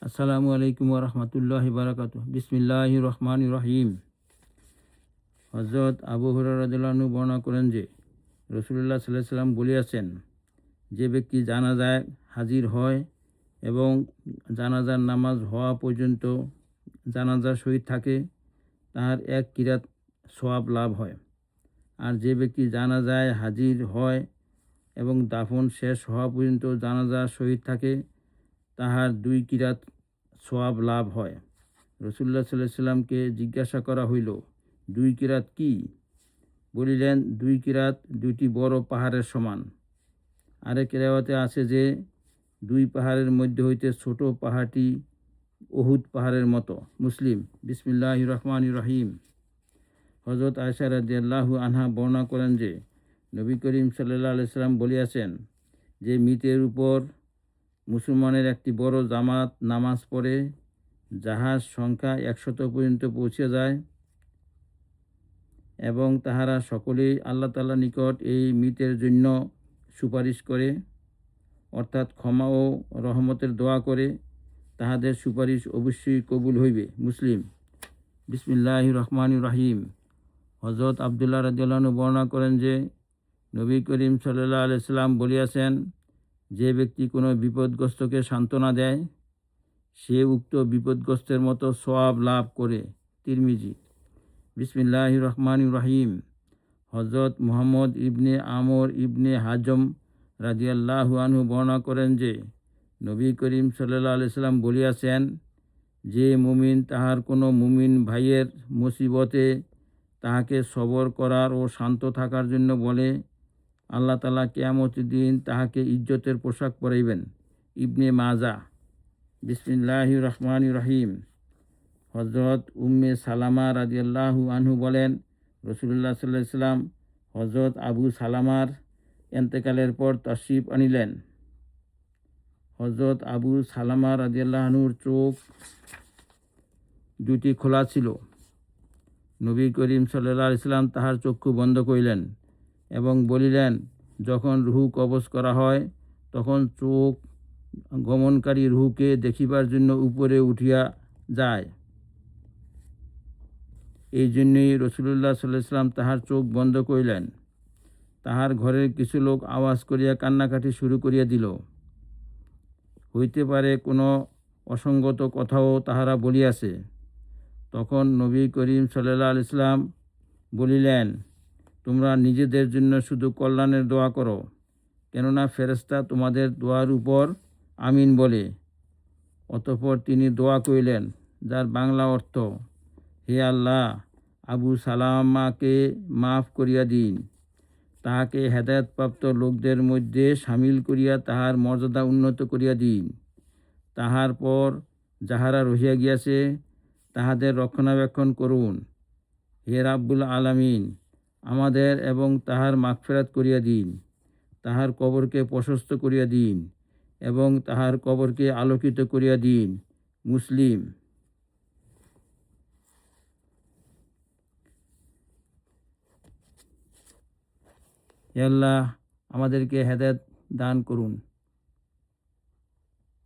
আসসালামু আলাইকুম ওয়া রাহমাতুল্লাহি ওয়া বারাকাতুহু। বিসমিল্লাহির রহমানির রহিম। হযরত আবু হুরায়রা রাদিয়াল্লাহু আনহু বর্ণনা করেন যে রাসূলুল্লাহ সাল্লাল্লাহু আলাইহি সাল্লাম বলিয়াছেন, যে ব্যক্তি জানাজায় হাজির হয় এবং জানাজার নামাজ হওয়া পর্যন্ত জানাজার সহিত থাকে, তাহার এক কিরাত সওয়াব লাভ হয়। আর যে ব্যক্তি জানাজায় হাজির হয় এবং দাফন শেষ হওয়া পর্যন্ত জানাজার সহিত থাকে, তাহার 2 কিরাত সওয়াব লাভ হয়। রাসূলুল্লাহ সাল্লাল্লাহু আলাইহি সাল্লামকে জিজ্ঞাসা করা হইল, 2 কিরাত কি? বলিলেন, 2 কিরাত 2টি বড় পাহাড়ের সমান। আরেক রিওয়ায়াতে আছে যে 2 পাহাড়ের মধ্যে হইতে ছোট পাহাড়টি উহুদ পাহাড়ের মতো। মুসলিম। বিসমিল্লাহির রহমানির রহিম। হযরত আয়েশা রাদিয়াল্লাহু আনহা বর্ণনা করেন যে নবী করিম সাল্লাল্লাহু আলাইহি সাল্লাম বলিয়াছেন, যে মৃতের উপর মুসলমানের একটি বড় জামাত নামাজ পড়ে যাহার সংখ্যা 100 পর্যন্ত পৌঁছে যায় এবং তাহারা সকলেই আল্লাহ তাআলার নিকট এই মৃতের জন্য সুপারিশ করে, অর্থাৎ ক্ষমা ও রহমতের দোয়া করে, তাহাদের সুপারিশ অবশ্যই কবুল হইবে। মুসলিম। বিসমিল্লাহির রহমানির রহিম। হযরত আব্দুল্লাহ রাদিয়াল্লাহু আনহু বর্ণনা করেন যে নবী করিম সাল্লাল্লাহু আলাইহি সাল্লাম বলিয়াছেন, যে ব্যক্তি কোনো বিপদগ্রস্তকে সান্ত্বনা দেয়, সে উক্ত বিপদগ্রস্তের মতো সওয়াব লাভ করে। তিরমিজি। বিসমিল্লাহির রহমানির রহিম। হযরত মুহাম্মদ ইবনে আমর ইবনে হাজম রাদিয়াল্লাহু আনহু বর্ণনা করেন যে নবী করিম সাল্লাল্লাহু আলাইহি সাল্লাম বলিয়াছেন, যে মুমিন তাহার কোনো মুমিন ভাইয়ের মুসিবতে তাহাকে সবর করার ও শান্ত থাকার জন্য বলে, আল্লাহ তাআলা কিয়ামতের দিন তাহাকে ইজ্জতের পোশাক পরাইবেন। ইবনে মাজাহ। বিসমিল্লাহির রহমানির রহিম। হযরত উম্মে সালামা রাদিয়াল্লাহু আনহু বলেন, রাসূলুল্লাহ সাল্লাল্লাহু আলাইহি সাল্লাম হযরত আবু সালামার ইন্তেকালের পর তাশরিফ আনিলেন। হযরত আবু সালামা রাদিয়াল্লাহু আনহুর চোখ দুটি খোলা ছিল। নবী করিম সাল্লাল্লাহু আলাইহি সাল্লাম তাহার চক্ষু বন্ধ করিলেন এবং বলিলেন, যখন রূহ কবজ করা হয় তখন চোখ গমনকারী রূহকে দেখিবার জন্য উপরে উঠিয়া যায়। এই জন্যই রাসূলুল্লাহ সাল্লাল্লাহু আলাইহি সাল্লাম তাহার চোখ বন্ধ করিলেন। তাহার ঘরের কিছু লোক আওয়াজ করিয়া কান্নাকাটি শুরু করিয়া দিল। হইতে পারে কোনো অসঙ্গত কথাও তাহারা বলিয়াছে। তখন নবী করিম সাল্লাল্লাহু আলাইহি সাল্লাম বলিলেন, তোমরা নিজেদের জন্য শুধু কল্যাণের দোয়া করো, কেননা ফেরেশতা তোমাদের দোয়ার উপর আমিন বলে। অতঃপর তিনি দোয়া করিলেন, যার বাংলা অর্থ, হে আল্লাহ, আবু সালামাকে মাফ করিয়া দিন, তাহাকে হেদায়েতপ্রাপ্ত লোকদের মধ্যে শামিল করিয়া তাহার মর্যাদা উন্নত করিয়া দিন। তাহার পর যাহারা রহিয়া গিয়াছে তাহাদের রক্ষণাবেক্ষণ করুন। হে রাব্বুল আলামিন, আমাদের এবং তাহার মাগফিরাত করিয়া দিন, তাহার কবরকে প্রশস্ত করিয়া দিন এবং তাহার কবরকে আলোকিত করিয়া দিন। মুসলিম। হে আল্লাহ, আমাদেরকে হেদায়েত দান করুন।